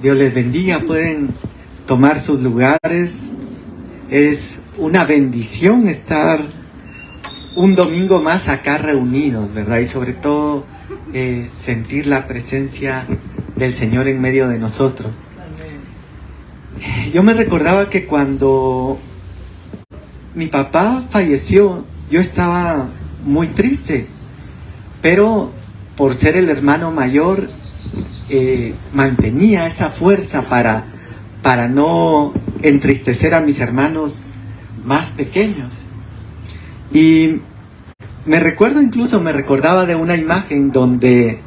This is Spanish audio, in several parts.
Dios les bendiga, pueden tomar sus lugares. Es una bendición estar un domingo más acá reunidos, ¿verdad? Y sobre todo sentir la presencia del Señor en medio de nosotros. Yo me recordaba que cuando mi papá falleció, yo estaba muy triste, pero por ser el hermano mayor, mantenía esa fuerza para no entristecer a mis hermanos más pequeños. Y me recordaba de una imagen donde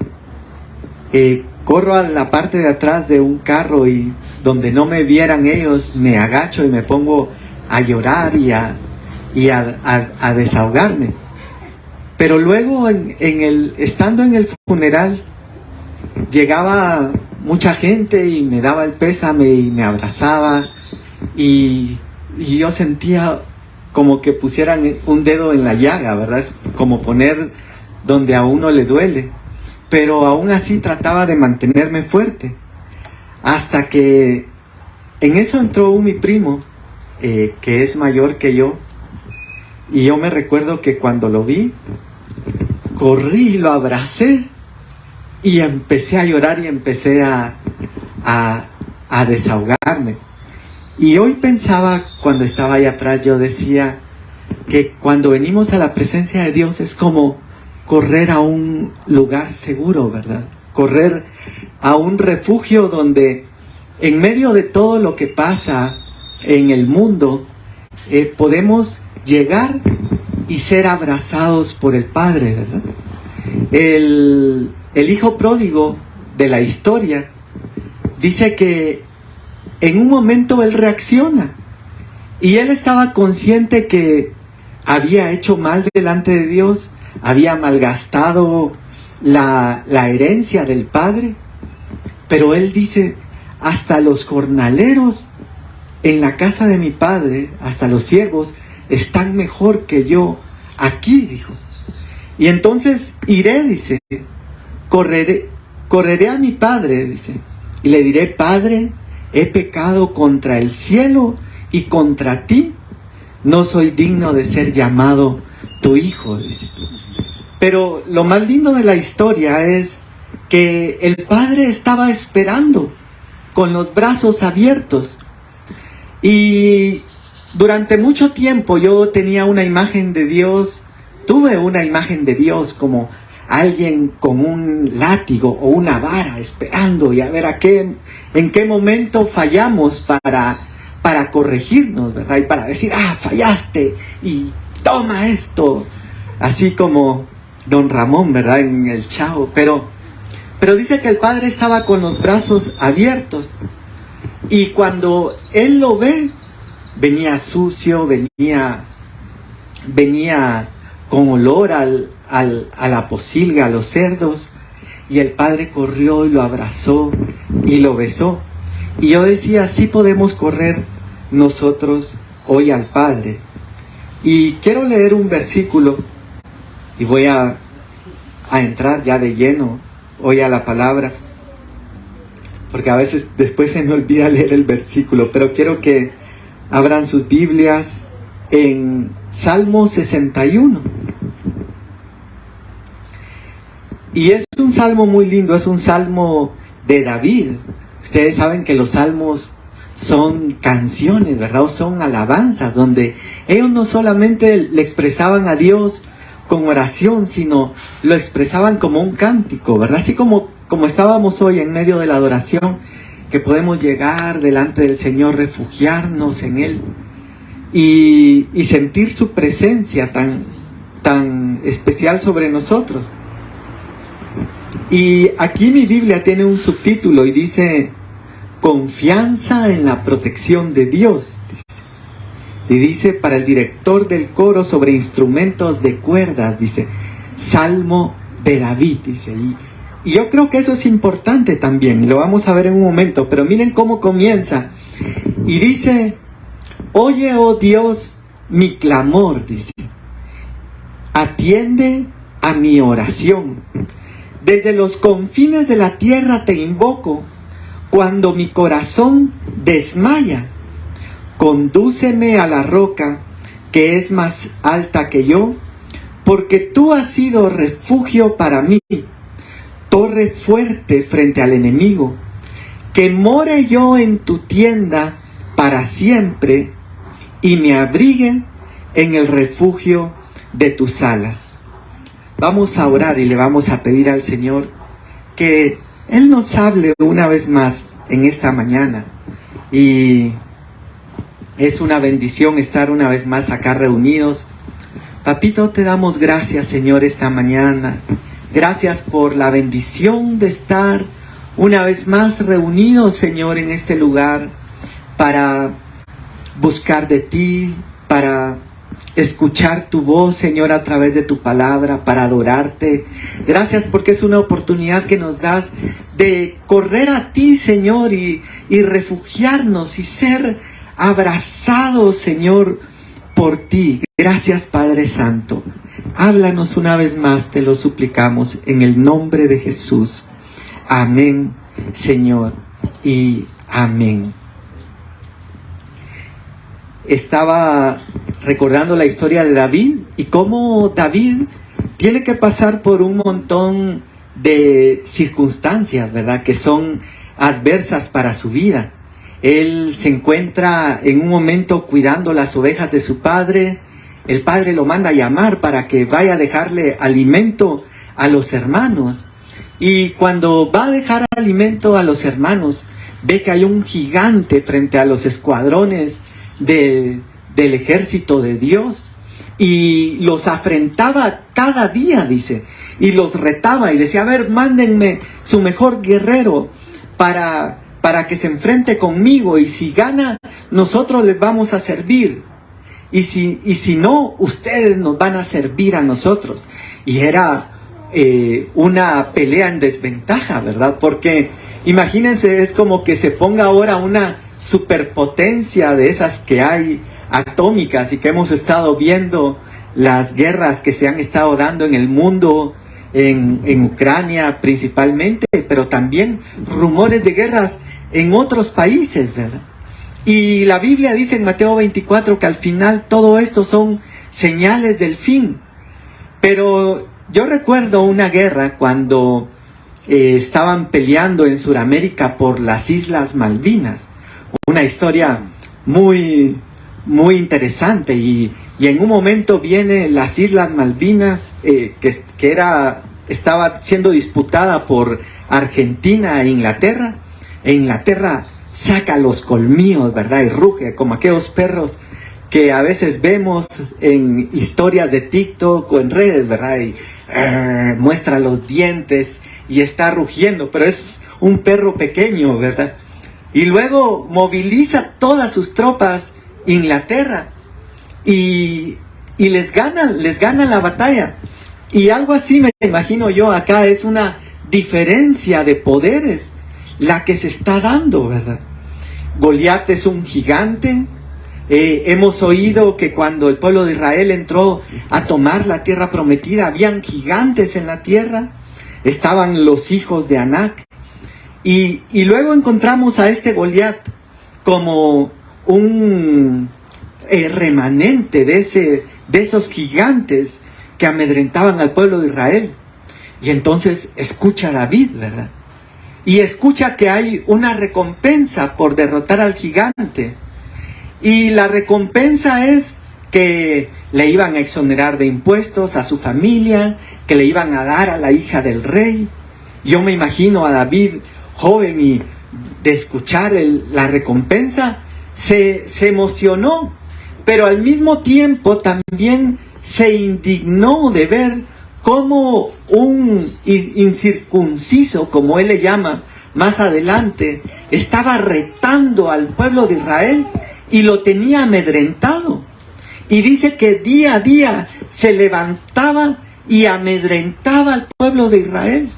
corro a la parte de atrás de un carro y donde no me vieran ellos, me agacho y me pongo a llorar y a desahogarme. Pero luego estando en el funeral, llegaba mucha gente y me daba el pésame y me abrazaba y yo sentía como que pusieran un dedo en la llaga, ¿verdad? Es como poner donde a uno le duele. Pero aún así trataba de mantenerme fuerte. Hasta que en eso entró mi primo, que es mayor que yo. Y yo me recuerdo que cuando lo vi, corrí y lo abracé. Y empecé a llorar y empecé a desahogarme. Y hoy pensaba, cuando estaba ahí atrás, yo decía que cuando venimos a la presencia de Dios es como correr a un lugar seguro, ¿verdad? Correr a un refugio donde en medio de todo lo que pasa en el mundo, podemos llegar y ser abrazados por el Padre, ¿verdad? El hijo pródigo de la historia dice que en un momento él reacciona y él estaba consciente que había hecho mal delante de Dios, había malgastado la herencia del padre, pero él dice: hasta los jornaleros en la casa de mi padre, hasta los siervos, están mejor que yo aquí, dijo. Y entonces iré, dice, correré a mi padre, dice, y le diré: Padre, he pecado contra el cielo y contra ti, no soy digno de ser llamado tu hijo, dice. Pero lo más lindo de la historia es que el padre estaba esperando con los brazos abiertos. Y durante mucho tiempo yo tenía una imagen de Dios, tuve una imagen de Dios como alguien con un látigo o una vara esperando y a ver en qué momento fallamos para corregirnos, ¿verdad? Y para decir: fallaste y toma esto, así como Don Ramón, ¿verdad? En el Chavo. Pero dice que el padre estaba con los brazos abiertos y cuando él lo ve, venía sucio, venía con olor a la pocilga, a los cerdos, y el padre corrió y lo abrazó y lo besó. Y yo decía: sí podemos correr nosotros hoy al Padre. Y quiero leer un versículo y voy a entrar ya de lleno hoy a la palabra, porque a veces después se me olvida leer el versículo, pero quiero que abran sus Biblias en Salmo 61. Y es un salmo muy lindo, es un salmo de David. Ustedes saben que los salmos son canciones, ¿verdad? O son alabanzas, donde ellos no solamente le expresaban a Dios con oración, sino lo expresaban como un cántico, ¿verdad? Así como estábamos hoy en medio de la adoración, que podemos llegar delante del Señor, refugiarnos en Él y sentir su presencia tan especial sobre nosotros. Y aquí mi Biblia tiene un subtítulo y dice: confianza en la protección de Dios. Y dice para el director del coro sobre instrumentos de cuerdas, dice Salmo de David, dice. Y yo creo que eso es importante también, y lo vamos a ver en un momento, pero miren cómo comienza. Y dice: oye, oh Dios, mi clamor, dice. Atiende a mi oración. Desde los confines de la tierra te invoco. cuando mi corazón desmaya, condúceme a la roca que es más alta que yo, porque tú has sido refugio para mí, torre fuerte frente al enemigo. Que more yo en tu tienda para siempre y me abrigue en el refugio de tus alas. Vamos a orar y le vamos a pedir al Señor que Él nos hable una vez más en esta mañana. Y es una bendición estar una vez más acá reunidos. Papito, te damos gracias, Señor, esta mañana. Gracias por la bendición de estar una vez más reunidos, Señor, en este lugar para buscar de ti, para escuchar tu voz, Señor, a través de tu palabra, para adorarte. Gracias porque es una oportunidad que nos das de correr a ti, Señor, y refugiarnos y ser abrazados, Señor, por ti. Gracias, Padre Santo. Háblanos una vez más, te lo suplicamos, en el nombre de Jesús. Amén, Señor, y amén. Estaba recordando la historia de David y cómo David tiene que pasar por un montón de circunstancias, ¿verdad?, que son adversas para su vida. Él se encuentra en un momento cuidando las ovejas de su padre. El padre lo manda a llamar para que vaya a dejarle alimento a los hermanos. Y cuando va a dejar alimento a los hermanos, ve que hay un gigante frente a los escuadrones del ejército de Dios. Y los afrentaba cada día, dice. Y los retaba y decía, a ver, mándenme su mejor guerrero para que se enfrente conmigo. Y si gana, nosotros les vamos a servir. Y si no, ustedes nos van a servir a nosotros. Y era una pelea en desventaja, ¿verdad? Porque imagínense, es como que se ponga ahora una superpotencia de esas que hay atómicas y que hemos estado viendo las guerras que se han estado dando en el mundo, en Ucrania principalmente, pero también rumores de guerras en otros países, ¿verdad? Y la Biblia dice en Mateo 24 que al final todo esto son señales del fin. Pero yo recuerdo una guerra cuando estaban peleando en Sudamérica por las Islas Malvinas. Una historia muy, muy interesante. Y en un momento viene las Islas Malvinas, estaba siendo disputada por Argentina e Inglaterra. E Inglaterra saca los colmillos, ¿verdad? Y ruge como aquellos perros que a veces vemos en historias de TikTok o en redes, ¿verdad? Y muestra los dientes y está rugiendo, pero es un perro pequeño, ¿verdad? Y luego moviliza todas sus tropas Inglaterra y les gana la batalla. Y algo así me imagino yo acá, es una diferencia de poderes la que se está dando, ¿verdad? Goliat es un gigante. Hemos oído que cuando el pueblo de Israel entró a tomar la tierra prometida, habían gigantes en la tierra, estaban los hijos de Anac. Y luego encontramos a este Goliat como un remanente de esos gigantes que amedrentaban al pueblo de Israel. Y entonces escucha a David, ¿verdad? Y escucha que hay una recompensa por derrotar al gigante. Y la recompensa es que le iban a exonerar de impuestos a su familia, que le iban a dar a la hija del rey. Yo me imagino a David joven y de escuchar la recompensa, se emocionó, pero al mismo tiempo también se indignó de ver cómo un incircunciso, como él le llama más adelante, estaba retando al pueblo de Israel y lo tenía amedrentado. Y dice que día a día se levantaba y amedrentaba al pueblo de Israel.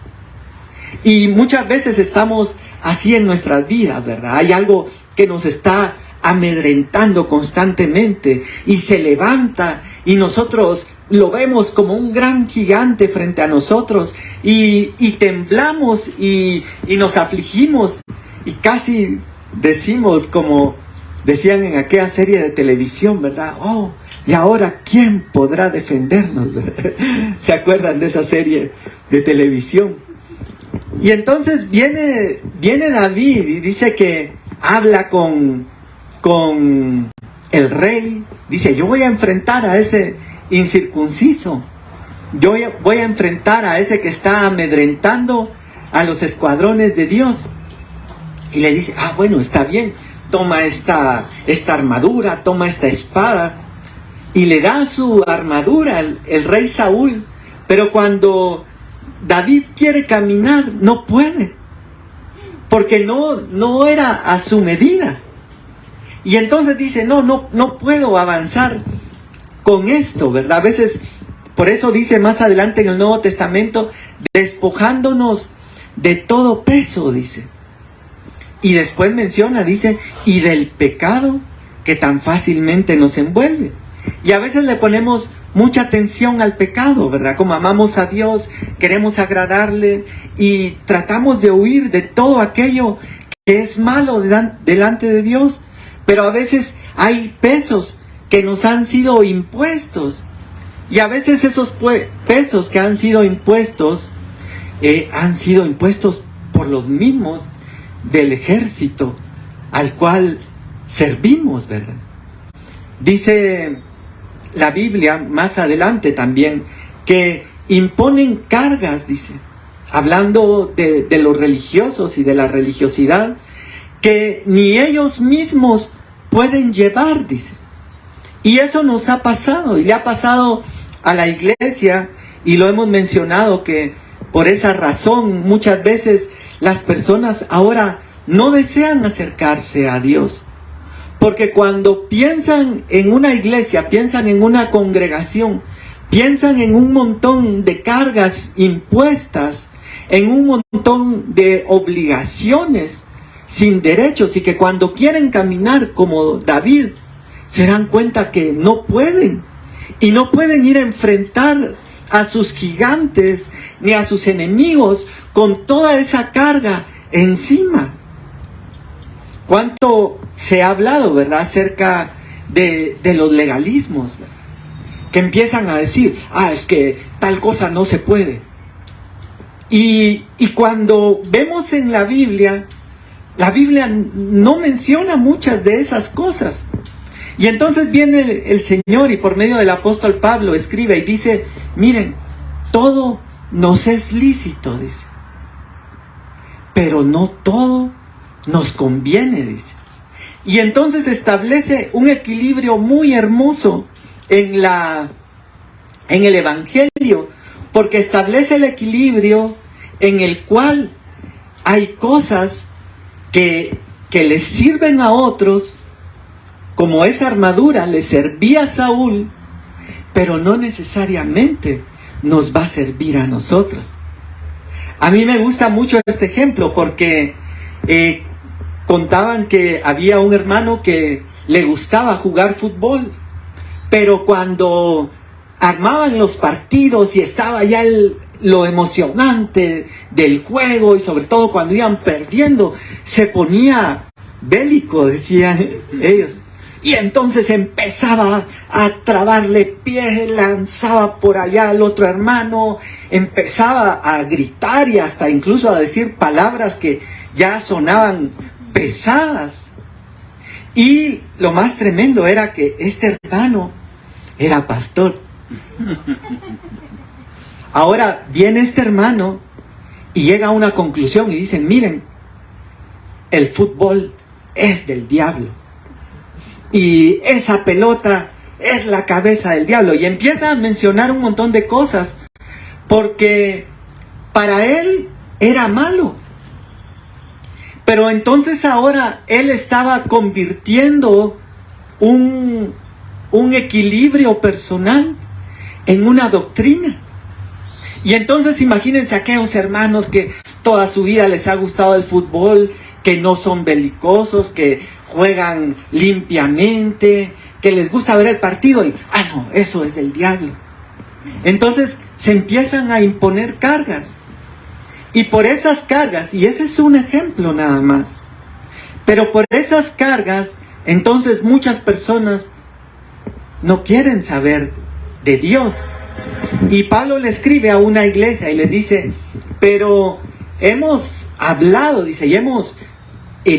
Y muchas veces estamos así en nuestras vidas, ¿verdad? Hay algo que nos está amedrentando constantemente y se levanta y nosotros lo vemos como un gran gigante frente a nosotros y temblamos y nos afligimos y casi decimos como decían en aquella serie de televisión, ¿verdad? Oh, y ahora ¿quién podrá defendernos? ¿Se acuerdan de esa serie de televisión? Y entonces viene David y dice que habla con el rey. Dice, yo voy a enfrentar a ese incircunciso. Yo voy a enfrentar a ese que está amedrentando a los escuadrones de Dios. Y le dice, bueno, está bien. Toma esta armadura, toma esta espada. Y le da su armadura el rey Saúl. Pero cuando David quiere caminar, no puede. Porque no era a su medida. Y entonces dice, no puedo avanzar con esto, ¿verdad? A veces, por eso dice más adelante en el Nuevo Testamento, despojándonos de todo peso, dice. Y después menciona, dice, y del pecado que tan fácilmente nos envuelve. Y a veces le ponemos mucha atención al pecado, ¿verdad? Como amamos a Dios, queremos agradarle y tratamos de huir de todo aquello que es malo delante de Dios. Pero a veces hay pesos que nos han sido impuestos. Y a veces esos pesos que han sido impuestos por los mismos del ejército al cual servimos, ¿verdad? Dice la Biblia más adelante también que imponen cargas, dice, hablando de los religiosos y de la religiosidad, que ni ellos mismos pueden llevar, dice. Y eso nos ha pasado, y le ha pasado a la iglesia, y lo hemos mencionado, que por esa razón muchas veces las personas ahora no desean acercarse a Dios. Porque cuando piensan en una iglesia, piensan en una congregación, piensan en un montón de cargas impuestas, en un montón de obligaciones sin derechos, y que cuando quieren caminar como David, se dan cuenta que no pueden, y no pueden ir a enfrentar a sus gigantes ni a sus enemigos con toda esa carga encima. ¿Cuánto se ha hablado, verdad, acerca de los legalismos, ¿verdad? Que empiezan a decir, es que tal cosa no se puede. Y cuando vemos en la Biblia no menciona muchas de esas cosas. Y entonces viene el Señor y por medio del apóstol Pablo escribe y dice, miren, todo nos es lícito, dice, pero no todo nos conviene, dice. Y entonces establece un equilibrio muy hermoso en el Evangelio, porque establece el equilibrio en el cual hay cosas que les sirven a otros, como esa armadura le servía a Saúl, pero no necesariamente nos va a servir a nosotros. A mí me gusta mucho este ejemplo porque contaban que había un hermano que le gustaba jugar fútbol, pero cuando armaban los partidos y estaba ya lo emocionante del juego, y sobre todo cuando iban perdiendo, se ponía bélico, decían ellos. Y entonces empezaba a trabarle pies, lanzaba por allá al otro hermano, empezaba a gritar y hasta incluso a decir palabras que ya sonaban pesadas. Y lo más tremendo era que este hermano era pastor. Ahora viene este hermano y llega a una conclusión y dicen, miren, el fútbol es del diablo. Y esa pelota es la cabeza del diablo. Y empieza a mencionar un montón de cosas, porque para él era malo. Pero entonces ahora él estaba convirtiendo un equilibrio personal en una doctrina. Y entonces imagínense aquellos hermanos que toda su vida les ha gustado el fútbol, que no son belicosos, que juegan limpiamente, que les gusta ver el partido y, no, eso es del diablo. Entonces se empiezan a imponer cargas. Y por esas cargas, y ese es un ejemplo nada más, Pero por esas cargas, entonces muchas personas no quieren saber de Dios. Y Pablo le escribe a una iglesia y le dice, pero hemos hablado, dice, y hemos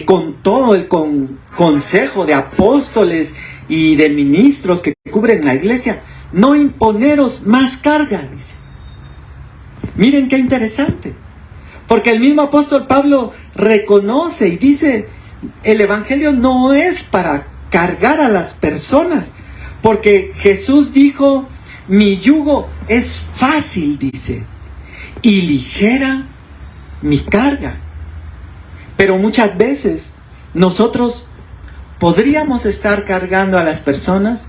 con todo el consejo de apóstoles y de ministros que cubren la iglesia, no imponeros más carga, dice. Miren qué interesante, porque el mismo apóstol Pablo reconoce y dice, el evangelio no es para cargar a las personas, porque Jesús dijo, mi yugo es fácil, dice, y ligera mi carga. Pero muchas veces nosotros podríamos estar cargando a las personas,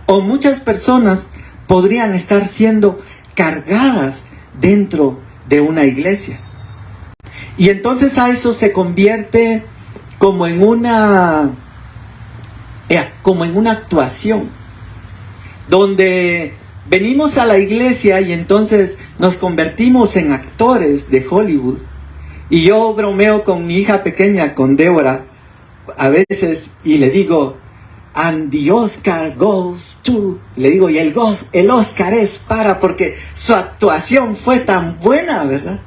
o muchas personas podrían estar siendo cargadas dentro de una iglesia. Y entonces a eso se convierte como en una actuación, donde venimos a la iglesia y entonces nos convertimos en actores de Hollywood. Y yo bromeo con mi hija pequeña, con Débora, a veces, y le digo, and the Oscar goes to, le digo, y el Oscar es para, porque su actuación fue tan buena, ¿verdad?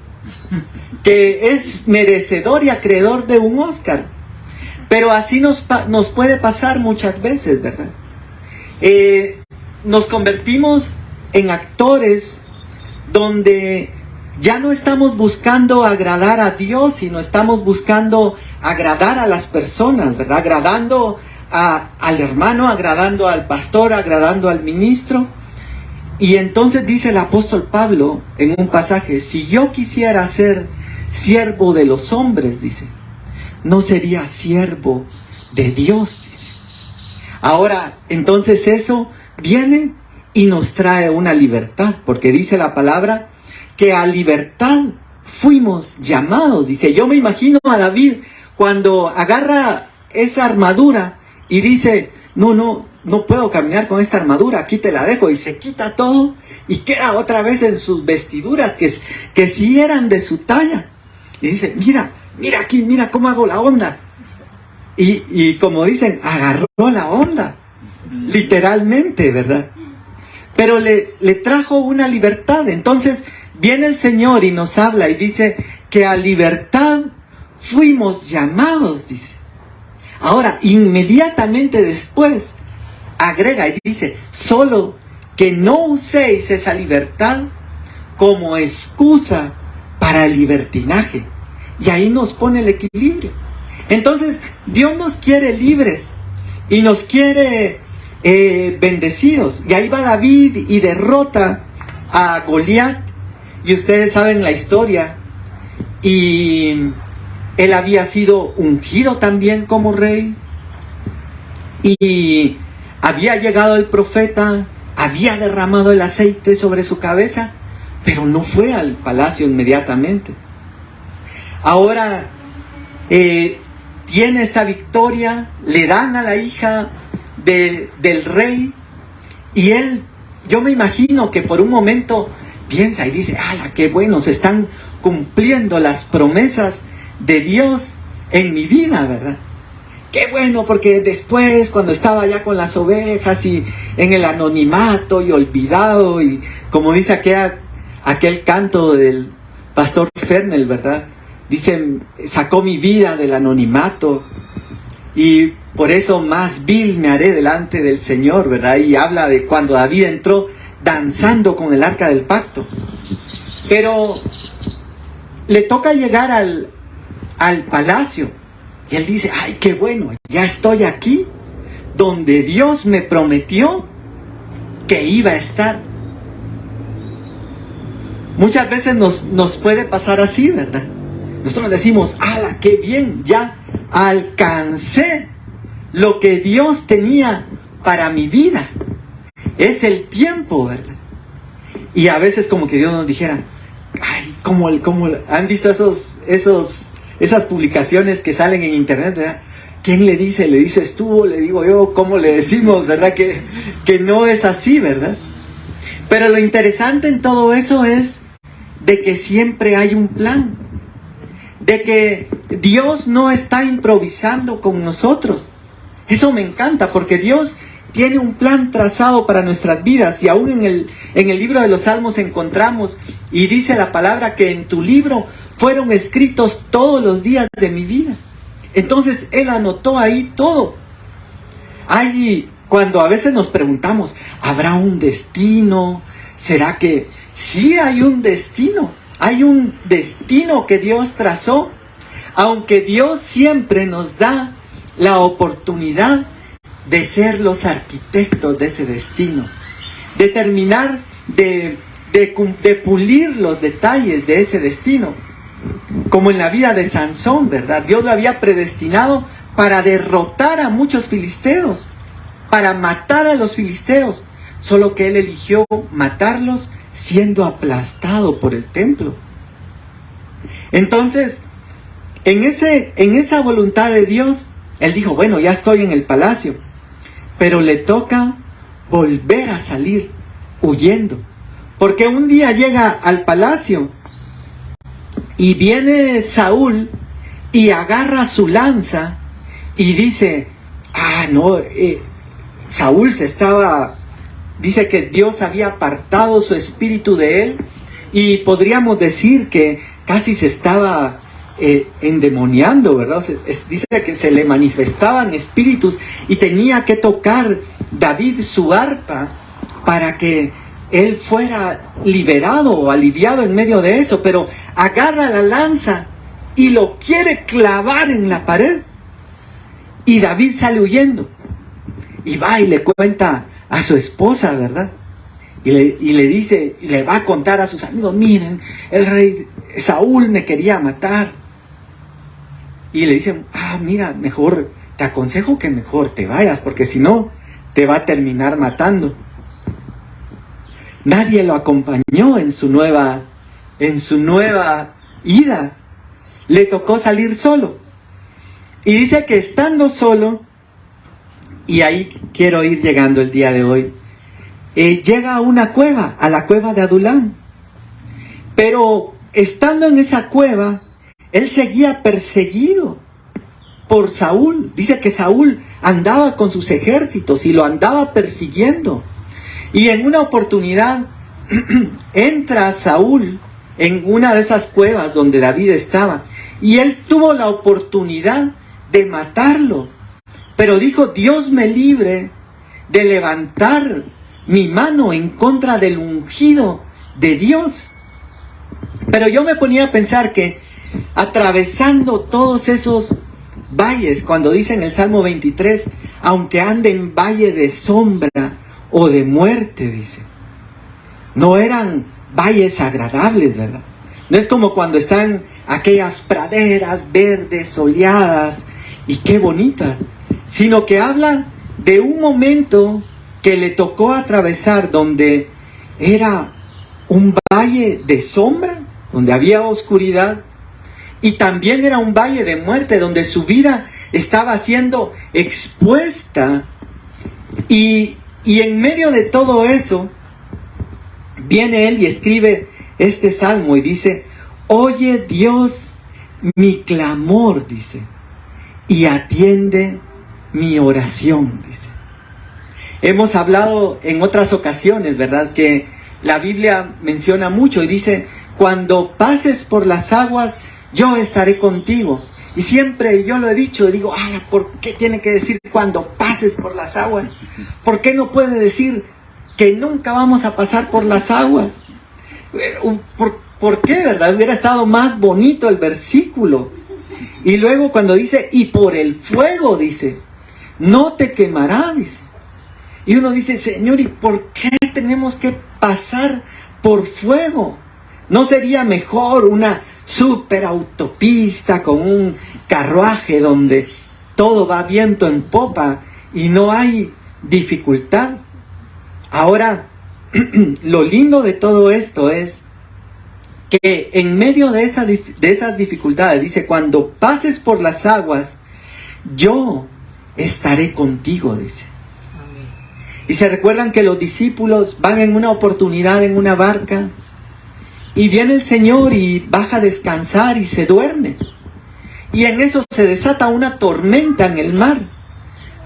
Que es merecedor y acreedor de un Oscar. Pero así nos puede pasar muchas veces, ¿verdad? Nos convertimos en actores donde ya no estamos buscando agradar a Dios, sino estamos buscando agradar a las personas, ¿verdad? Agradando al hermano, agradando al pastor, agradando al ministro. Y entonces dice el apóstol Pablo en un pasaje, si yo quisiera ser siervo de los hombres, dice, no sería siervo de Dios, dice. Ahora, entonces eso viene y nos trae una libertad, porque dice la palabra que a libertad fuimos llamados, dice. Yo me imagino a David cuando agarra esa armadura y dice, no puedo caminar con esta armadura, aquí te la dejo, y se quita todo y queda otra vez en sus vestiduras que sí eran de su talla, y dice, mira aquí, mira cómo hago la onda, y como dicen, agarró la onda, literalmente, ¿verdad? Pero le trajo una libertad. Entonces viene el Señor y nos habla y dice que a libertad fuimos llamados, dice. Ahora, inmediatamente después, agrega y dice, solo que no uséis esa libertad como excusa para el libertinaje. Y ahí nos pone el equilibrio. Entonces, Dios nos quiere libres y nos quiere bendecidos. Y ahí va David y derrota a Goliat. Y ustedes saben la historia. Y él había sido ungido también como rey. Y había llegado el profeta, había derramado el aceite sobre su cabeza, pero no fue al palacio inmediatamente. Ahora tiene esa victoria, le dan a la hija del rey, y él, yo me imagino que por un momento piensa y dice, ¡ala, qué bueno! Se están cumpliendo las promesas de Dios en mi vida, ¿verdad? ¡Qué bueno! Porque después, cuando estaba ya con las ovejas y en el anonimato y olvidado, y como dice aquel canto del pastor Fernel, ¿verdad? Dicen, sacó mi vida del anonimato y por eso más vil me haré delante del Señor, ¿verdad? Y habla de cuando David entró danzando con el arca del pacto. Pero le toca llegar al palacio y él dice, ¡ay, qué bueno! Ya estoy aquí donde Dios me prometió que iba a estar. Muchas veces nos puede pasar así, ¿verdad? Nosotros decimos, ¡ala, qué bien! Ya alcancé lo que Dios tenía para mi vida. Es el tiempo, ¿verdad? Y a veces como que Dios nos dijera, ¡ay, cómo han visto esas publicaciones que salen en internet, ¿verdad? ¿Quién le dice? ¿Le dices tú? ¿Le digo yo? ¿Cómo le decimos, verdad? Que no es así, ¿verdad? Pero lo interesante en todo eso es de que siempre hay un plan. De que Dios no está improvisando con nosotros. Eso me encanta, porque Dios tiene un plan trazado para nuestras vidas. Y aún en el libro de los Salmos encontramos, y dice la palabra, que en tu libro fueron escritos todos los días de mi vida. Entonces Él anotó ahí todo. Cuando a veces nos preguntamos, ¿habrá un destino? ¿Será que sí hay un destino? Hay un destino que Dios trazó, aunque Dios siempre nos da la oportunidad de ser los arquitectos de ese destino, de terminar de pulir los detalles de ese destino, como en la vida de Sansón, ¿verdad? Dios lo había predestinado para derrotar a muchos filisteos, para matar a los filisteos, solo que él eligió matarlos siendo aplastado por el templo. Entonces, en esa voluntad de Dios, él dijo, bueno, ya estoy en el palacio, pero le toca volver a salir huyendo, porque un día llega al palacio y viene Saúl y agarra su lanza y dice, Saúl dice que Dios había apartado su espíritu de él, y podríamos decir que casi se estaba endemoniando, ¿verdad? Dice que se le manifestaban espíritus y tenía que tocar David su arpa para que él fuera liberado o aliviado en medio de eso, pero agarra la lanza y lo quiere clavar en la pared, y David sale huyendo y va y le cuenta a su esposa, ¿verdad? Y le dice, y le va a contar a sus amigos, miren, el rey Saúl me quería matar. Y le dicen, mira, mejor, te aconsejo que mejor te vayas, porque si no, te va a terminar matando. Nadie lo acompañó en su nueva ida. Le tocó salir solo. Y dice que estando solo, y ahí quiero ir llegando el día de hoy, llega a una cueva, a la cueva de Adulam. Pero estando en esa cueva, él seguía perseguido por Saúl. Dice que Saúl andaba con sus ejércitos y lo andaba persiguiendo. Y en una oportunidad entra Saúl en una de esas cuevas donde David estaba, y él tuvo la oportunidad de matarlo. Pero dijo, Dios me libre de levantar mi mano en contra del ungido de Dios. Pero yo me ponía a pensar que atravesando todos esos valles, cuando dice en el Salmo 23, aunque ande en valle de sombra o de muerte, dice, no eran valles agradables, ¿verdad? No es como cuando están aquellas praderas verdes, soleadas y qué bonitas, sino que habla de un momento que le tocó atravesar donde era un valle de sombra, donde había oscuridad, y también era un valle de muerte, donde su vida estaba siendo expuesta. Y en medio de todo eso, viene él y escribe este salmo y dice, oye Dios mi clamor, dice, y atiende mi oración, dice. Hemos hablado en otras ocasiones, ¿verdad?, que la Biblia menciona mucho y dice, cuando pases por las aguas, yo estaré contigo. Y siempre yo lo he dicho, y digo, ¿por qué tiene que decir cuando pases por las aguas? ¿Por qué no puede decir que nunca vamos a pasar por las aguas? ¿Por qué, verdad? Hubiera estado más bonito el versículo. Y luego cuando dice, y por el fuego, dice, no te quemará, dice. Y uno dice, Señor, ¿y por qué tenemos que pasar por fuego? ¿No sería mejor una super autopista con un carruaje donde todo va viento en popa y no hay dificultad? Ahora, lo lindo de todo esto es que en medio de esas dificultades, dice, cuando pases por las aguas, yo estaré contigo, dice. Amén. Y se recuerdan que los discípulos van en una oportunidad en una barca, y viene el Señor y baja a descansar y se duerme. y en eso se desata una tormenta en el mar,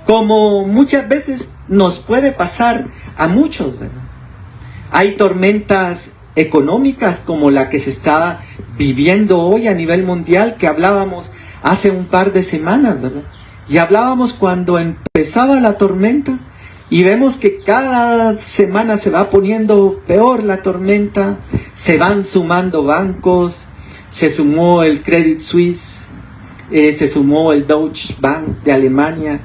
como muchas veces nos puede pasar a muchos, ¿verdad? Hay tormentas económicas como la que se está viviendo hoy a nivel mundial, que hablábamos hace un par de semanas, ¿verdad? Y hablábamos cuando empezaba la tormenta, y vemos que cada semana se va poniendo peor la tormenta, se van sumando bancos, se sumó el Credit Suisse, se sumó el Deutsche Bank de Alemania,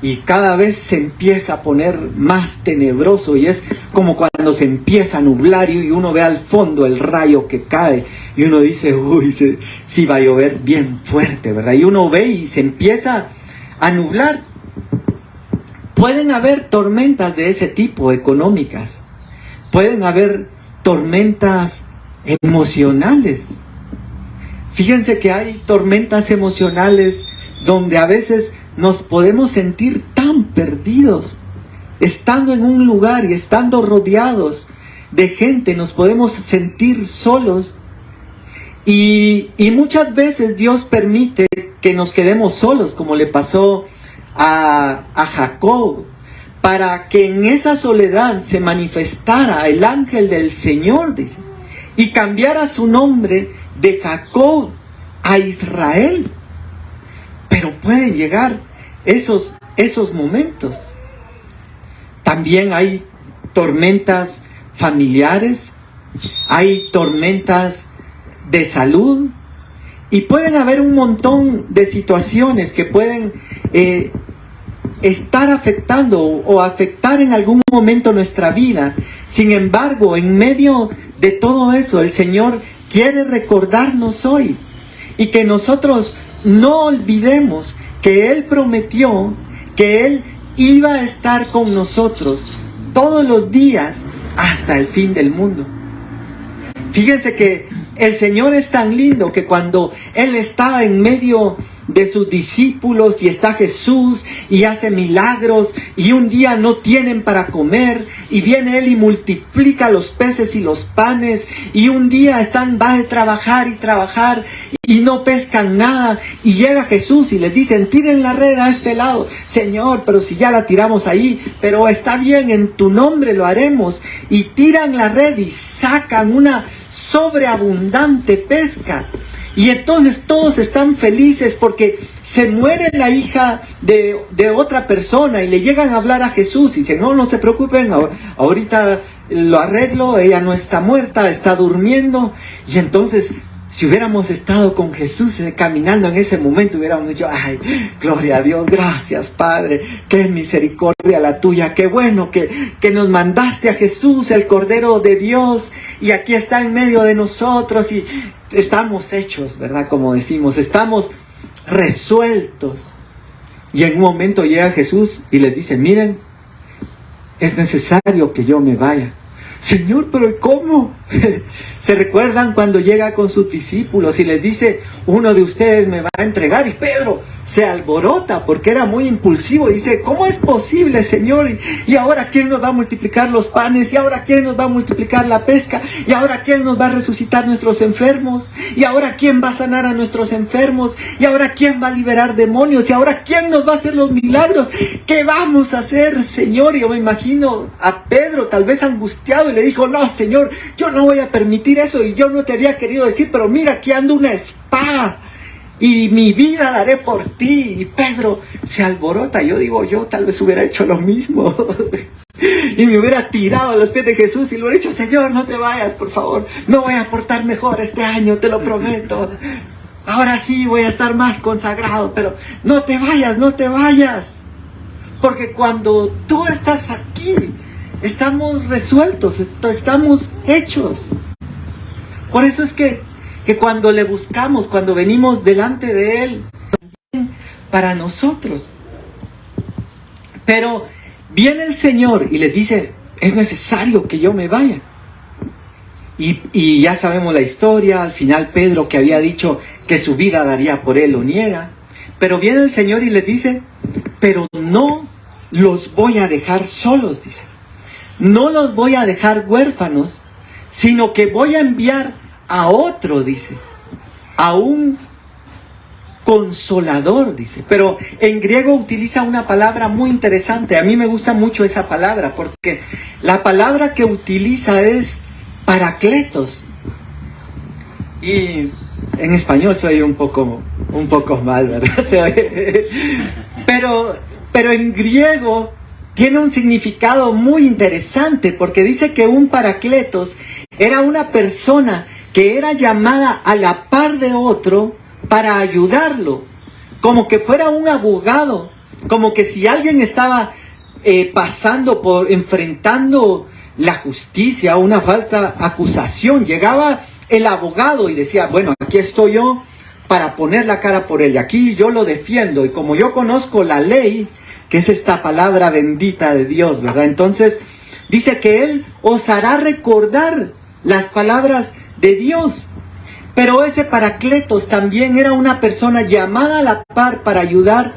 y cada vez se empieza a poner más tenebroso, y es como cuando se empieza a nublar y uno ve al fondo el rayo que cae, y uno dice, uy, sí va a llover bien fuerte, ¿verdad? Y uno ve y se empieza a nublar. Pueden haber tormentas de ese tipo económicas, pueden haber tormentas emocionales. Fíjense que hay tormentas emocionales donde a veces nos podemos sentir tan perdidos, estando en un lugar y estando rodeados de gente, nos podemos sentir solos, y muchas veces Dios permite que nos quedemos solos, como le pasó a Jacob, para que en esa soledad se manifestara el ángel del Señor, dice, y cambiara su nombre de Jacob a Israel. Pero pueden llegar esos momentos. También hay tormentas familiares, hay tormentas de salud, y pueden haber un montón de situaciones que pueden estar afectando o afectar en algún momento nuestra vida. Sin embargo, en medio de todo eso, el Señor quiere recordarnos hoy, y que nosotros no olvidemos que Él prometió que Él iba a estar con nosotros todos los días hasta el fin del mundo. Fíjense que el Señor es tan lindo que cuando Él está en medio de sus discípulos y está Jesús y hace milagros, y un día no tienen para comer, y viene Él y multiplica los peces y los panes, y un día va a trabajar y no pescan nada, y llega Jesús y les dicen, tiren la red a este lado. Señor, pero si ya la tiramos ahí, pero está bien, en tu nombre lo haremos. Y tiran la red y sacan una sobreabundante pesca. Y entonces todos están felices porque se muere la hija de otra persona, y le llegan a hablar a Jesús y dicen, no se preocupen, ahorita lo arreglo, ella no está muerta, está durmiendo. Y entonces, si hubiéramos estado con Jesús caminando en ese momento, hubiéramos dicho, ay, gloria a Dios, gracias Padre, qué misericordia la tuya, qué bueno que nos mandaste a Jesús, el Cordero de Dios, y aquí está en medio de nosotros, y estamos hechos, ¿verdad? Como decimos, estamos resueltos. Y en un momento llega Jesús y les dice, miren, es necesario que yo me vaya. Señor, pero ¿cómo? ¿Se recuerdan cuando llega con sus discípulos y les dice, uno de ustedes me va a entregar? Y Pedro se alborota porque era muy impulsivo y dice, ¿cómo es posible, Señor? Y ahora ¿quién nos va a multiplicar los panes? ¿Y ahora quién nos va a multiplicar la pesca? ¿Y ahora quién nos va a resucitar nuestros enfermos? ¿Y ahora quién va a sanar a nuestros enfermos? ¿Y ahora quién va a liberar demonios? ¿Y ahora quién nos va a hacer los milagros? ¿Qué vamos a hacer, Señor? Y yo me imagino a Pedro tal vez angustiado, y le dijo, no, Señor, yo no voy a permitir eso, y yo no te había querido decir, pero mira, aquí ando una espada y mi vida daré por ti. Y Pedro se alborota. Yo digo, yo tal vez hubiera hecho lo mismo y me hubiera tirado a los pies de Jesús y le hubiera dicho, Señor, no te vayas, por favor, no voy a portar mejor este año, te lo prometo, ahora sí voy a estar más consagrado, pero no te vayas, porque cuando tú estás aquí, estamos resueltos, estamos hechos. Por eso es que cuando le buscamos, cuando venimos delante de Él, para nosotros. Pero viene el Señor y les dice, es necesario que yo me vaya. Y ya sabemos la historia, al final Pedro, que había dicho que su vida daría por Él, lo niega. Pero viene el Señor y les dice, pero no los voy a dejar solos, dice. No los voy a dejar huérfanos, sino que voy a enviar a otro, dice, a un consolador, dice. Pero en griego utiliza una palabra muy interesante. A mí me gusta mucho esa palabra, porque la palabra que utiliza es paracletos. Y en español se oye un poco mal, ¿verdad? Se oye. Pero en griego tiene un significado muy interesante, porque dice que un paracletos era una persona que era llamada a la par de otro para ayudarlo, como que fuera un abogado, como que si alguien estaba enfrentando la justicia, una falta acusación, llegaba el abogado y decía, bueno, aquí estoy yo para poner la cara por él, y aquí yo lo defiendo, y como yo conozco la ley, que es esta palabra bendita de Dios, ¿verdad? Entonces, dice que Él os hará recordar las palabras de Dios. Pero ese Paracletos también era una persona llamada a la par para ayudar,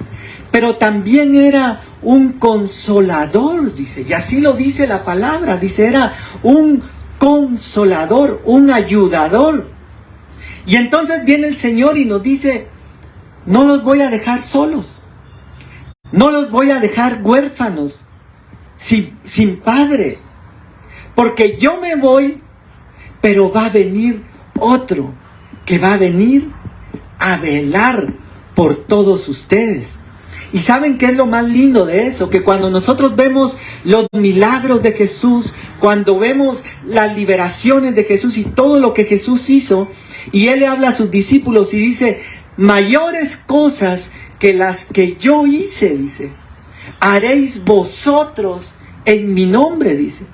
pero también era un consolador, dice, y así lo dice la palabra, dice, era un consolador, un ayudador. Y entonces viene el Señor y nos dice, no los voy a dejar solos. No los voy a dejar huérfanos, sin padre, porque yo me voy, pero va a venir otro, que va a venir a velar por todos ustedes. ¿Y saben qué es lo más lindo de eso? Que cuando nosotros vemos los milagros de Jesús, cuando vemos las liberaciones de Jesús y todo lo que Jesús hizo, y Él le habla a sus discípulos y dice, mayores cosas que las que yo hice, dice, haréis vosotros en mi nombre, dice.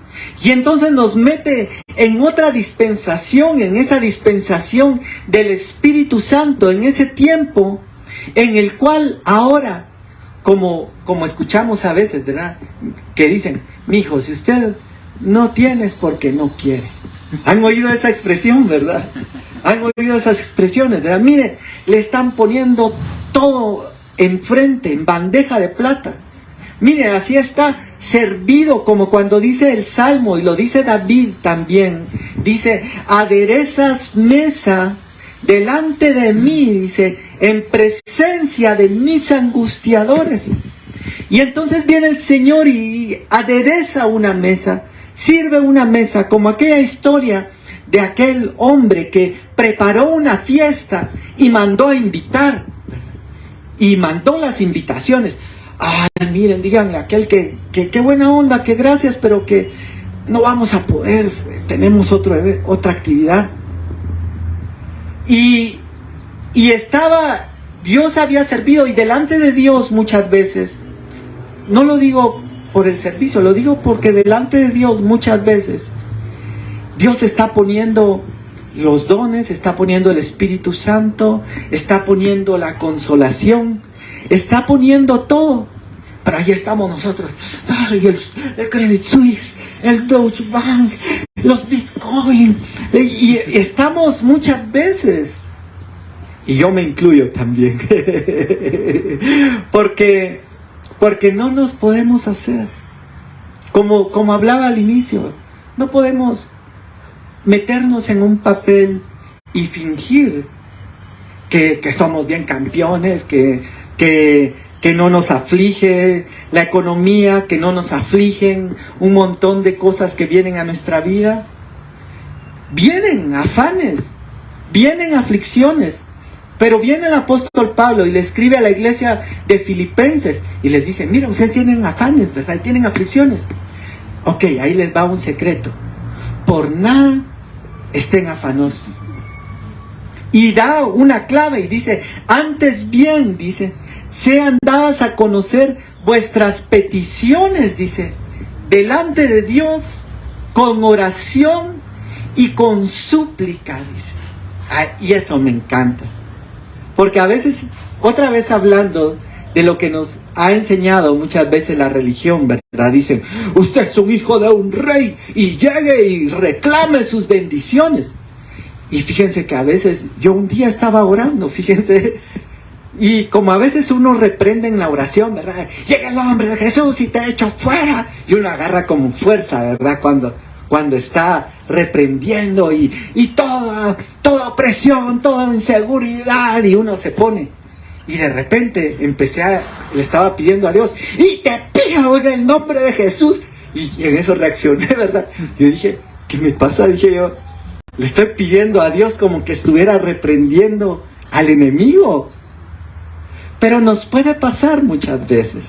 Y entonces nos mete en otra dispensación, en esa dispensación del Espíritu Santo, en ese tiempo en el cual ahora, como escuchamos a veces, ¿verdad? Que dicen, mijo, si usted no tiene es porque no quiere. ¿Han oído esa expresión, verdad? Han oído esas expresiones, ¿verdad? Mire, le están poniendo todo enfrente, en bandeja de plata. Mire, así está servido, como cuando dice el Salmo, y lo dice David también. Dice, aderezas mesa delante de mí, dice, en presencia de mis angustiadores. Y entonces viene el Señor y adereza una mesa, sirve una mesa, como aquella historia de aquel hombre que preparó una fiesta y mandó a invitar. Y mandó las invitaciones. Ay, miren, díganle a aquel que qué buena onda, que gracias, pero que no vamos a poder, tenemos otra actividad. Y Dios había servido, y delante de Dios muchas veces, no lo digo por el servicio, lo digo porque delante de Dios muchas veces, Dios está poniendo los dones, está poniendo el Espíritu Santo, está poniendo la consolación, está poniendo todo. Pero ahí estamos nosotros, ay, el Credit Suisse, el Deutsche Bank, los Bitcoin, y estamos muchas veces, y yo me incluyo también, porque no nos podemos hacer, como hablaba al inicio, no podemos meternos en un papel y fingir que somos bien campeones, que no nos aflige la economía, que no nos afligen un montón de cosas que vienen a nuestra vida. Vienen afanes, vienen aflicciones, pero viene el apóstol Pablo y le escribe a la iglesia de Filipenses y les dice, mira, ustedes tienen afanes, ¿verdad? Tienen aflicciones. Ok, ahí les va un secreto. Por nada estén afanosos. Y da una clave y dice, antes bien, dice, sean dadas a conocer vuestras peticiones, dice, delante de Dios con oración y con súplica, dice. Y eso me encanta. Porque a veces, otra vez hablando de lo que nos ha enseñado muchas veces la religión, ¿verdad? Dicen, usted es un hijo de un rey y llegue y reclame sus bendiciones. Y fíjense que a veces, yo un día estaba orando, fíjense, y como a veces uno reprende en la oración, ¿verdad? Llega el nombre de Jesús y te echo fuera. Y uno agarra como fuerza, ¿verdad? Cuando está reprendiendo y toda opresión, toda inseguridad, y uno se pone. Y de repente le estaba pidiendo a Dios, y te pido en el nombre de Jesús. Y en eso reaccioné, ¿verdad? Yo dije, ¿qué me pasa? Dije yo, le estoy pidiendo a Dios como que estuviera reprendiendo al enemigo. Pero nos puede pasar muchas veces.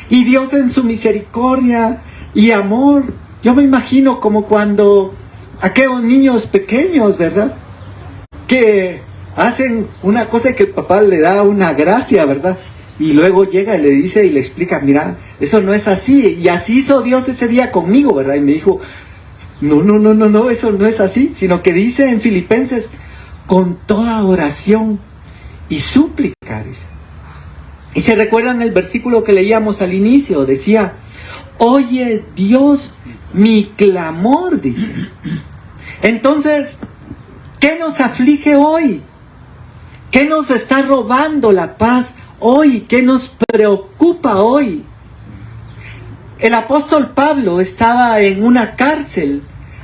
Y Dios en su misericordia y amor, yo me imagino como cuando aquellos niños pequeños, ¿verdad? Que hacen una cosa que el papá le da una gracia, ¿verdad? Y luego llega y le dice y le explica, mira, eso no es así. Y así hizo Dios ese día conmigo, ¿verdad? Y me dijo, no, eso no es así. Sino que dice en Filipenses, con toda oración y súplica, dice. Y se recuerdan el versículo que leíamos al inicio, decía, oye Dios mi clamor, dice. Entonces, ¿qué nos aflige hoy? ¿Qué nos está robando la paz hoy? ¿Qué nos preocupa hoy? El apóstol Pablo estaba en una cárcel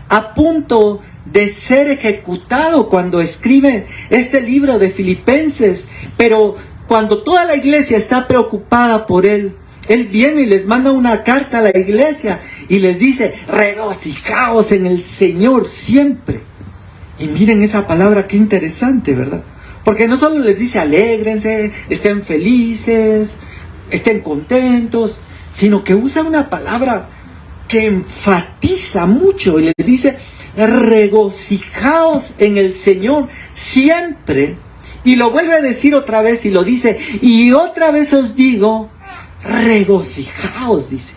a punto de ser ejecutado cuando escribe este libro de Filipenses, pero cuando toda la iglesia está preocupada por él, él viene y les manda una carta a la iglesia y les dice, regocijaos en el Señor siempre. Y miren esa palabra, qué interesante, ¿verdad? Porque no solo les dice alégrense, estén felices, estén contentos, sino que usa una palabra que enfatiza mucho y les dice, regocijaos en el Señor siempre. Y lo vuelve a decir otra vez y lo dice, y otra vez os digo, regocijaos, dice.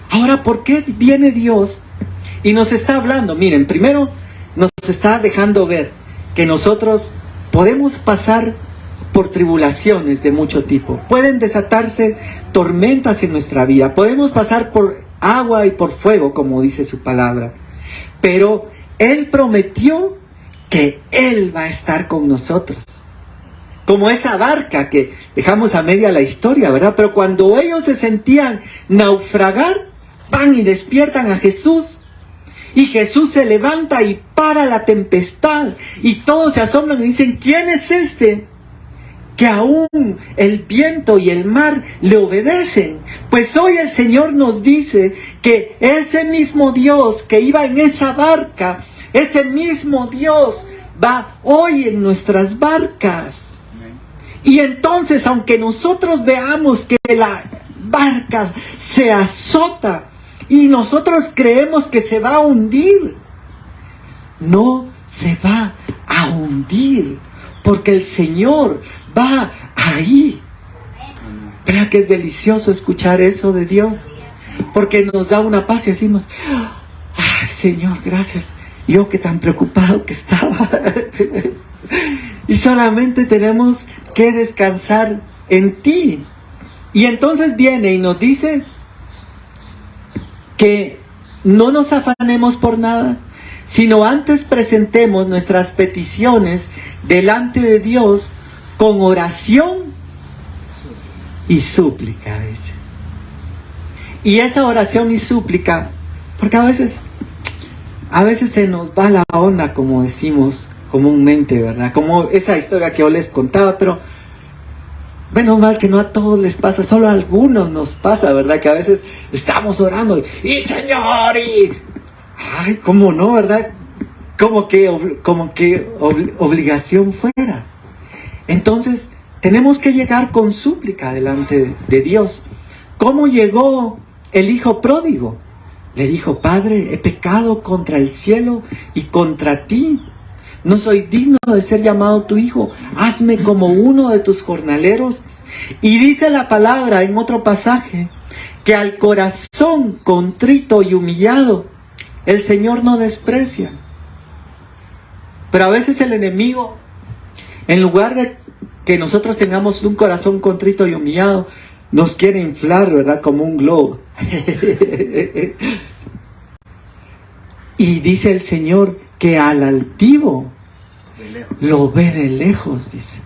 Ahora, ¿por qué viene Dios y nos está hablando? Miren, primero nos está dejando ver que nosotros podemos pasar por tribulaciones de mucho tipo. Pueden desatarse tormentas en nuestra vida. Podemos pasar por agua y por fuego, como dice su palabra. Pero Él prometió que Él va a estar con nosotros. Como esa barca que dejamos a media la historia, ¿verdad? Pero cuando ellos se sentían naufragar, van y despiertan a Jesús. Y Jesús se levanta y para la tempestad. Y todos se asombran y dicen, ¿quién es este? Que aún el viento y el mar le obedecen. Pues hoy el Señor nos dice que ese mismo Dios que iba en esa barca, ese mismo Dios va hoy en nuestras barcas. Y entonces, aunque nosotros veamos que la barca se azota y nosotros creemos que se va a hundir, no se va a hundir, porque el Señor va ahí. Vea que es delicioso escuchar eso de Dios, porque nos da una paz y decimos, ay, Señor, gracias. Yo que tan preocupado que estaba. Y solamente tenemos que descansar en ti. Y entonces viene y nos dice que no nos afanemos por nada, sino antes presentemos nuestras peticiones delante de Dios con oración y súplica, dice. Y esa oración y súplica, porque a veces se nos va la onda, como decimos comúnmente, ¿verdad? Como esa historia que yo les contaba, pero menos mal que no a todos les pasa, solo a algunos nos pasa, ¿verdad? Que a veces estamos orando y Señor, y ay, ¿cómo no, verdad? Como que obligación fuera. Entonces, tenemos que llegar con súplica delante de Dios. ¿Cómo llegó el hijo pródigo? Le dijo, Padre, he pecado contra el cielo y contra ti. No soy digno de ser llamado tu hijo. Hazme como uno de tus jornaleros. Y dice la palabra en otro pasaje, que al corazón contrito y humillado, el Señor no desprecia. Pero a veces el enemigo, en lugar de que nosotros tengamos un corazón contrito y humillado, nos quiere inflar, ¿verdad? Como un globo. Y dice el Señor que al altivo lo ve de lejos, dice.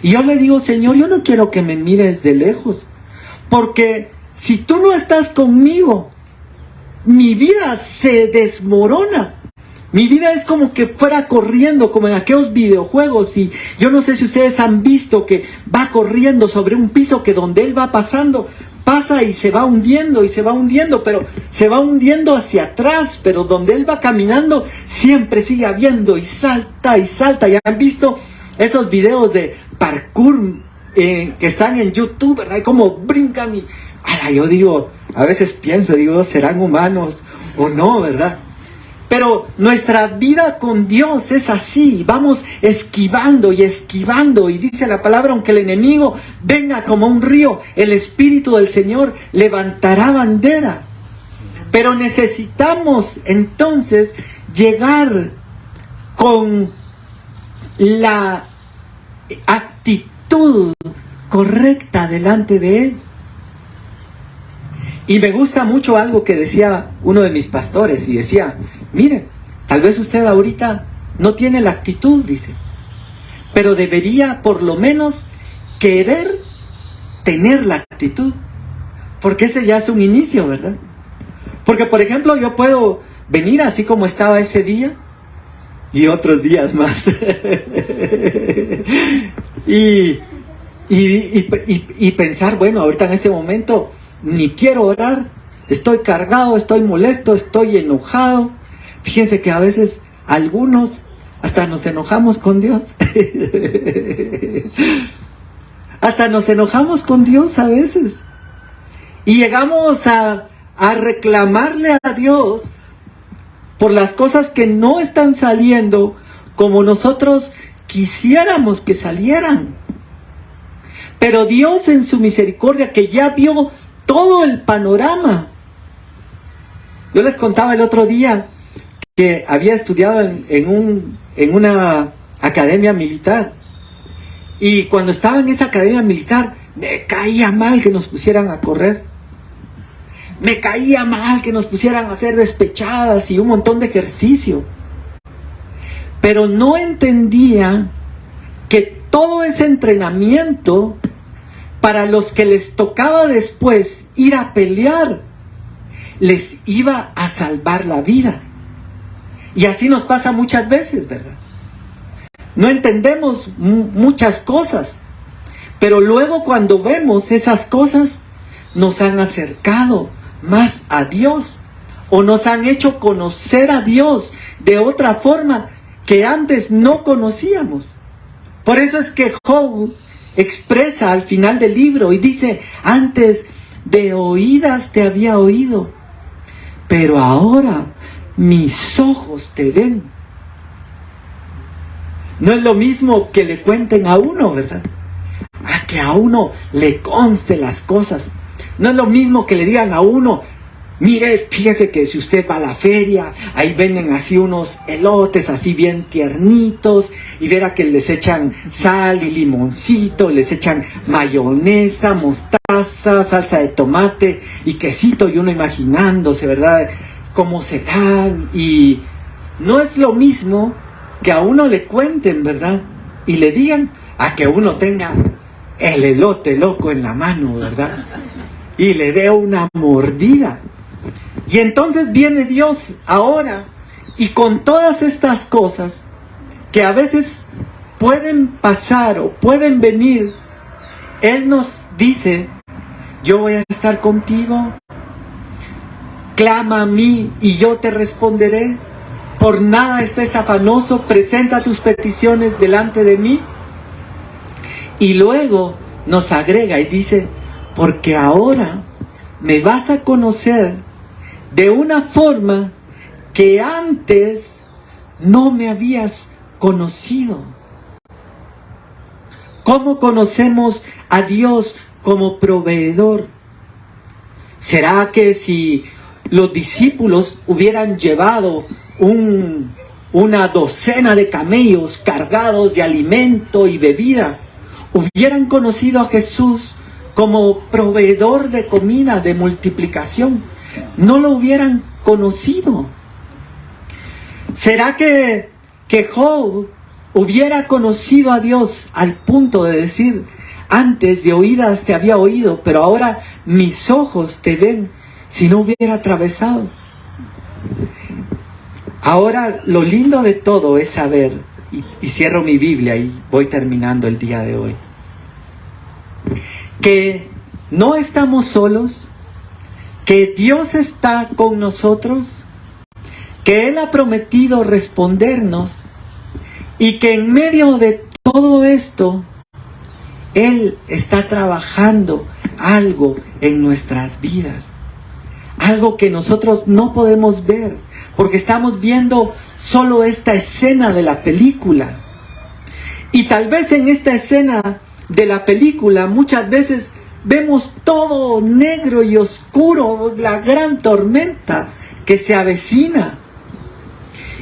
Y yo le digo, Señor, yo no quiero que me mires de lejos, porque si tú no estás conmigo, mi vida se desmorona, Mi vida es como que fuera corriendo, como en aquellos videojuegos. Y yo no sé si ustedes han visto que va corriendo sobre un piso que donde él va pasando, pasa y se va hundiendo y se va hundiendo, pero se va hundiendo hacia atrás. Pero donde él va caminando, siempre sigue habiendo y salta y salta. ¿Ya han visto esos videos de parkour que están en YouTube, verdad? Y como brincan y... yo digo, a veces pienso, digo, ¿serán humanos o no, verdad? Pero nuestra vida con Dios es así, vamos esquivando y esquivando, y dice la palabra, aunque el enemigo venga como un río, el Espíritu del Señor levantará bandera. Pero necesitamos entonces llegar con la actitud correcta delante de Él. Y me gusta mucho algo que decía uno de mis pastores, y decía, mire, tal vez usted ahorita no tiene la actitud, dice, pero debería por lo menos querer tener la actitud, porque ese ya es un inicio, ¿verdad? Porque, por ejemplo, yo puedo venir así como estaba ese día, y otros días más, y pensar, bueno, ahorita en este momento ni quiero orar, estoy cargado, estoy molesto, estoy enojado. Fíjense que a veces algunos hasta nos enojamos con Dios. Hasta nos enojamos con Dios a veces. Y llegamos a reclamarle a Dios por las cosas que no están saliendo como nosotros quisiéramos que salieran. Pero Dios en su misericordia, que ya vio todo el panorama. Yo les contaba el otro día que había estudiado en una academia militar. Y cuando estaba en esa academia militar, me caía mal que nos pusieran a correr. Me caía mal que nos pusieran a hacer despechadas y un montón de ejercicio. Pero no entendía que todo ese entrenamiento, para los que les tocaba después ir a pelear, les iba a salvar la vida. Y así nos pasa muchas veces, ¿verdad? No entendemos muchas cosas, pero luego cuando vemos esas cosas, nos han acercado más a Dios, o nos han hecho conocer a Dios de otra forma que antes no conocíamos. Por eso es que Job expresa al final del libro y dice, antes de oídas te había oído, pero ahora mis ojos te ven. No es lo mismo que le cuenten a uno, ¿verdad? A que a uno le conste las cosas. No es lo mismo que le digan a uno, mire, fíjese que si usted va a la feria, ahí venden así unos elotes así bien tiernitos, y verá que les echan sal y limoncito, les echan mayonesa, mostaza, salsa de tomate y quesito, y uno imaginándose, ¿verdad?, cómo serán. Y no es lo mismo que a uno le cuenten, ¿verdad?, y le digan, a que uno tenga el elote loco en la mano, ¿verdad?, y le dé una mordida. Y entonces viene Dios ahora, y con todas estas cosas que a veces pueden pasar o pueden venir, Él nos dice, yo voy a estar contigo, clama a mí y yo te responderé, por nada estés afanoso, presenta tus peticiones delante de mí. Y luego nos agrega y dice, porque ahora me vas a conocer de una forma que antes no me habías conocido. ¿Cómo conocemos a Dios como proveedor? ¿Será que si los discípulos hubieran llevado una docena de camellos cargados de alimento y bebida, hubieran conocido a Jesús como proveedor de comida, de multiplicación? No lo hubieran conocido. ¿Será que Job hubiera conocido a Dios al punto de decir, antes de oídas te había oído, pero ahora mis ojos te ven, si no hubiera atravesado? Ahora, lo lindo de todo es saber, y cierro mi Biblia y voy terminando el día de hoy, que no estamos solos, que Dios está con nosotros, que Él ha prometido respondernos y que en medio de todo esto, Él está trabajando algo en nuestras vidas. Algo que nosotros no podemos ver, porque estamos viendo solo esta escena de la película. Y tal vez en esta escena de la película muchas veces vemos todo negro y oscuro, la gran tormenta que se avecina.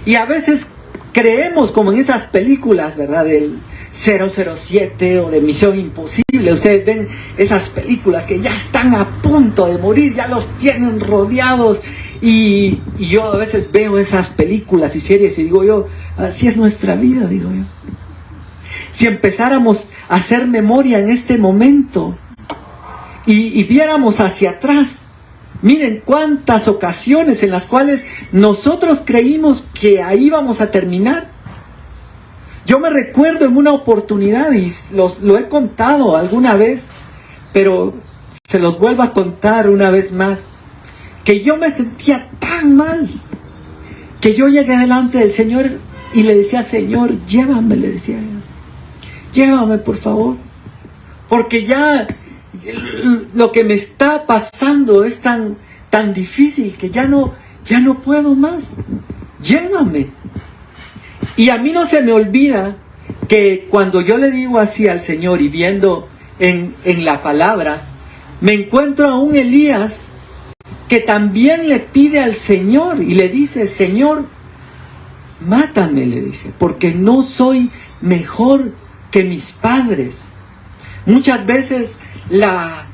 Y a veces creemos, como en esas películas, ¿verdad?, del 007 o de Misión Imposible. Ustedes ven esas películas que ya están a punto de morir, ya los tienen rodeados. Y yo a veces veo esas películas y series y digo yo, así es nuestra vida, digo yo. Si empezáramos a hacer memoria en este momento y viéramos hacia atrás, miren cuántas ocasiones en las cuales nosotros creímos que ahí vamos a terminar. Yo me recuerdo en una oportunidad, y lo he contado alguna vez, pero se los vuelvo a contar una vez más, que yo me sentía tan mal, que yo llegué delante del Señor y le decía, Señor, llévame, le decía yo, llévame por favor, porque ya lo que me está pasando es tan difícil que ya no puedo más, llévame. Y a mí no se me olvida que cuando yo le digo así al Señor y viendo en la palabra, me encuentro a un Elías que también le pide al Señor y le dice, Señor, mátame, le dice, porque no soy mejor que mis padres. Muchas veces la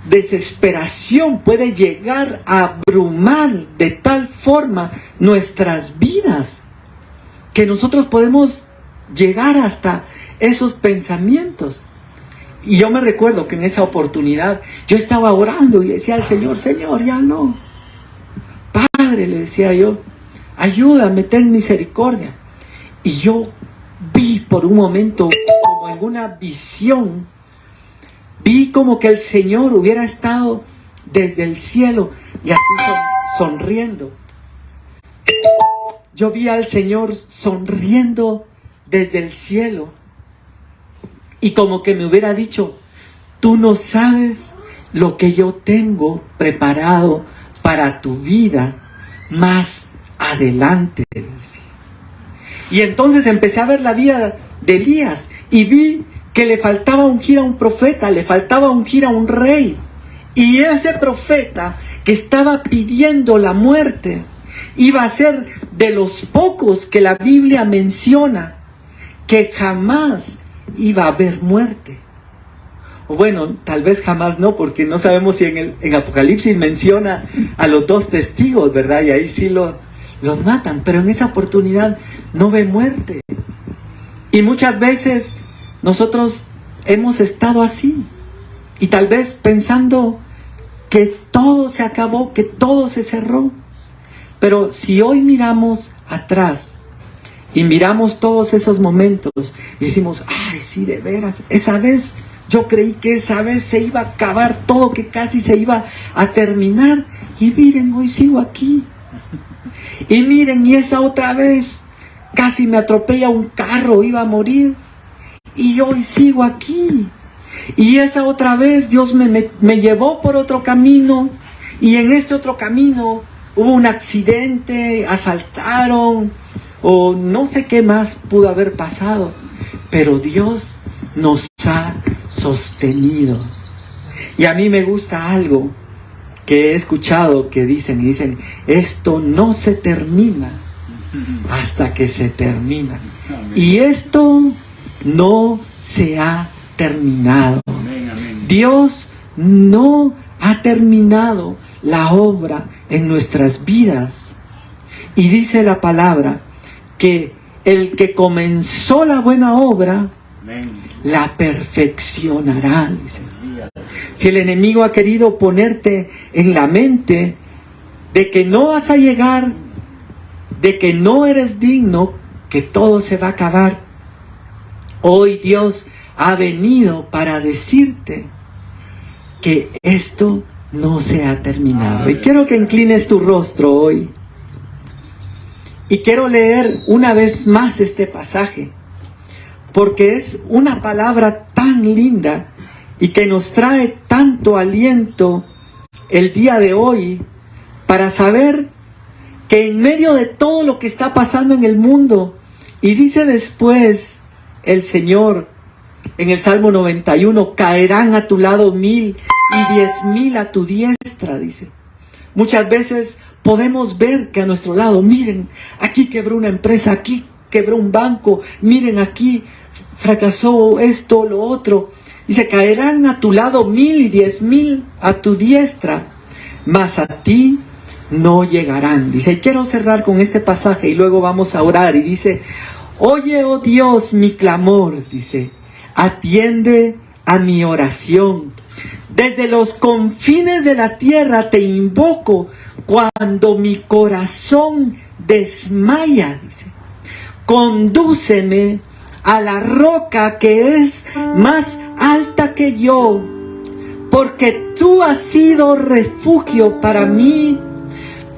desesperación puede llegar a abrumar de tal forma nuestras vidas que nosotros podemos llegar hasta esos pensamientos. Y yo me recuerdo que en esa oportunidad yo estaba orando y le decía al Señor, Señor, ya no. Padre, le decía yo, ayúdame, ten misericordia. Y yo vi por un momento, como en una visión, vi como que el Señor hubiera estado desde el cielo y así sonriendo. Yo vi al Señor sonriendo desde el cielo y como que me hubiera dicho, tú no sabes lo que yo tengo preparado para tu vida más adelante. Y entonces empecé a ver la vida de Elías y vi que le faltaba ungir a un profeta, le faltaba ungir a un rey. Y ese profeta que estaba pidiendo la muerte iba a ser de los pocos que la Biblia menciona que jamás iba a haber muerte. O bueno, tal vez jamás no, porque no sabemos si en Apocalipsis menciona a los dos testigos, ¿verdad? Y ahí sí los matan, pero en esa oportunidad no ve muerte. Y muchas veces nosotros hemos estado así, y tal vez pensando que todo se acabó, que todo se cerró. Pero si hoy miramos atrás y miramos todos esos momentos y decimos, ay, sí, de veras, esa vez yo creí que esa vez se iba a acabar todo, que casi se iba a terminar, y miren, hoy sigo aquí. Y miren, y esa otra vez casi me atropella un carro, iba a morir, y hoy sigo aquí. Y esa otra vez Dios me llevó por otro camino, y en este otro camino hubo un accidente, asaltaron, o no sé qué más pudo haber pasado, pero Dios nos ha sostenido. Y a mí me gusta algo que he escuchado que dicen, esto no se termina hasta que se termina. Y esto no se ha terminado. Dios no ha terminado la obra en nuestras vidas. Y dice la palabra que el que comenzó la buena obra la perfeccionará, dice. Si el enemigo ha querido ponerte en la mente de que no vas a llegar de que no eres digno, que todo se va a acabar. Hoy Dios ha venido para decirte que esto no se ha terminado. Y quiero que inclines tu rostro hoy. Y quiero leer una vez más este pasaje, porque es una palabra tan linda y que nos trae tanto aliento el día de hoy para saber que en medio de todo lo que está pasando en el mundo, y dice después el Señor en el Salmo 91, caerán a tu lado 1000 y 10,000 a tu diestra, dice. Muchas veces podemos ver que a nuestro lado, miren, aquí quebró una empresa, aquí quebró un banco, miren, aquí fracasó esto, lo otro. Dice, caerán a tu lado 1000 y 10,000 a tu diestra, mas a ti no llegarán. Dice, y quiero cerrar con este pasaje y luego vamos a orar. Y dice, oye, oh Dios, mi clamor, dice, atiende a mi oración. Desde los confines de la tierra te invoco cuando mi corazón desmaya, dice. Condúceme a la roca que es más alta que yo, porque tú has sido refugio para mí,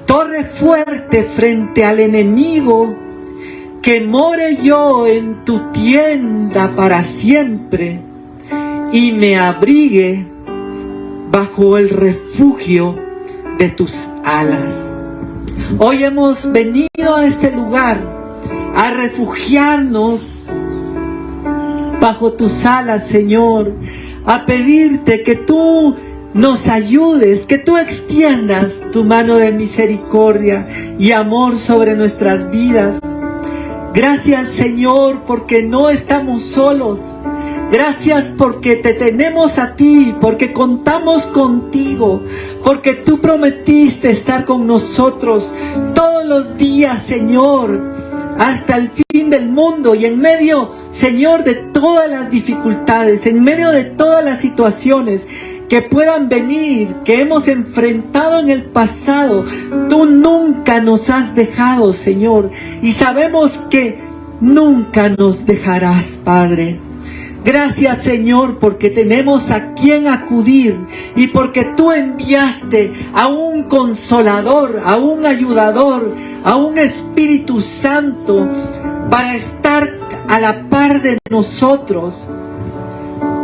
torre fuerte frente al enemigo, que more yo en tu tienda para siempre y me abrigue bajo el refugio de tus alas. Hoy hemos venido a este lugar a refugiarnos bajo tus alas, Señor, a pedirte que tú nos ayudes, que tú extiendas tu mano de misericordia y amor sobre nuestras vidas. Gracias, Señor, porque no estamos solos. Gracias porque te tenemos a ti, porque contamos contigo, porque tú prometiste estar con nosotros todos los días, Señor, hasta el fin del mundo. Y en medio, Señor, de todas las dificultades, en medio de todas las situaciones que puedan venir, que hemos enfrentado en el pasado, tú nunca nos has dejado, Señor, y sabemos que nunca nos dejarás, Padre. Gracias, Señor, porque tenemos a quien acudir y porque tú enviaste a un consolador, a un ayudador, a un Espíritu Santo para estar a la par de nosotros.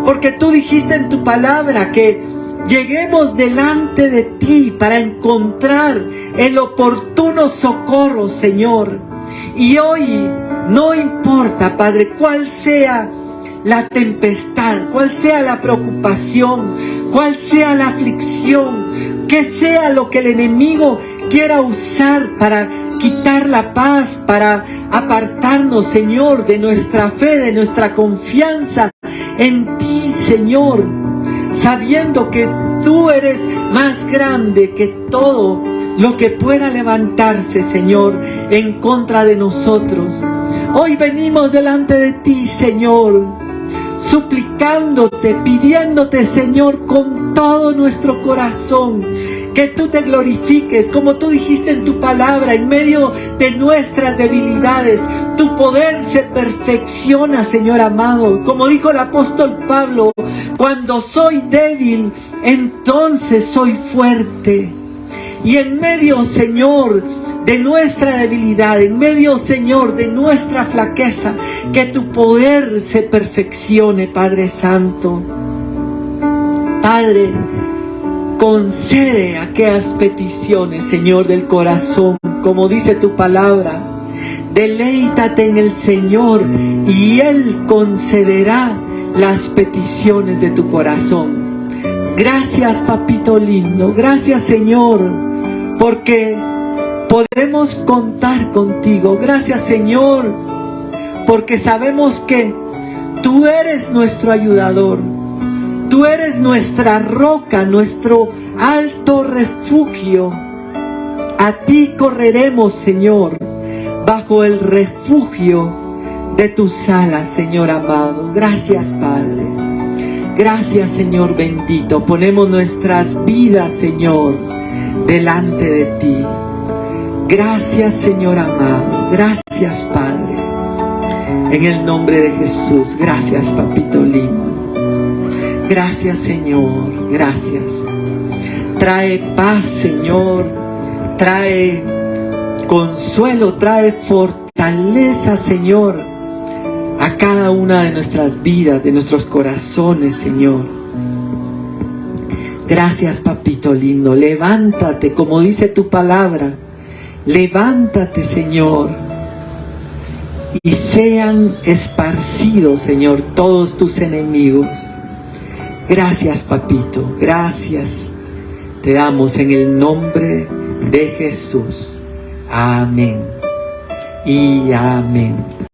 Porque tú dijiste en tu palabra que lleguemos delante de ti para encontrar el oportuno socorro, Señor. Y hoy no importa, Padre, cuál sea la tempestad, cuál sea la preocupación, cuál sea la aflicción, qué sea lo que el enemigo quiera usar para quitar la paz, para apartarnos, Señor, de nuestra fe, de nuestra confianza en ti, Señor, sabiendo que tú eres más grande que todo lo que pueda levantarse, Señor, en contra de nosotros. Hoy venimos delante de ti, Señor, suplicándote, pidiéndote, Señor, con todo nuestro corazón, que tú te glorifiques, como tú dijiste en tu palabra, en medio de nuestras debilidades, tu poder se perfecciona, Señor amado. Como dijo el apóstol Pablo, cuando soy débil, entonces soy fuerte. Y en medio, Señor, de nuestra debilidad, en medio, Señor, de nuestra flaqueza, que tu poder se perfeccione, Padre Santo. Padre, concede aquellas peticiones, Señor, del corazón, como dice tu palabra. Deleítate en el Señor y Él concederá las peticiones de tu corazón. Gracias, papito lindo. Gracias, Señor, porque podemos contar contigo. Gracias, Señor, porque sabemos que tú eres nuestro ayudador. Tú eres nuestra roca, nuestro alto refugio. A ti correremos, Señor, bajo el refugio de tus alas, Señor amado. Gracias, Padre. Gracias, Señor bendito. Ponemos nuestras vidas, Señor, delante de ti. Gracias, Señor amado. Gracias, Padre. En el nombre de Jesús. Gracias, papito lindo. Gracias, Señor. Gracias. Trae paz, Señor. Trae consuelo. Trae fortaleza, Señor, a cada una de nuestras vidas, de nuestros corazones, Señor. Gracias, papito lindo. Levántate, como dice tu palabra. Levántate, Señor, y sean esparcidos, Señor, todos tus enemigos. Gracias, papito. Gracias. Te damos en el nombre de Jesús. Amén. Y amén.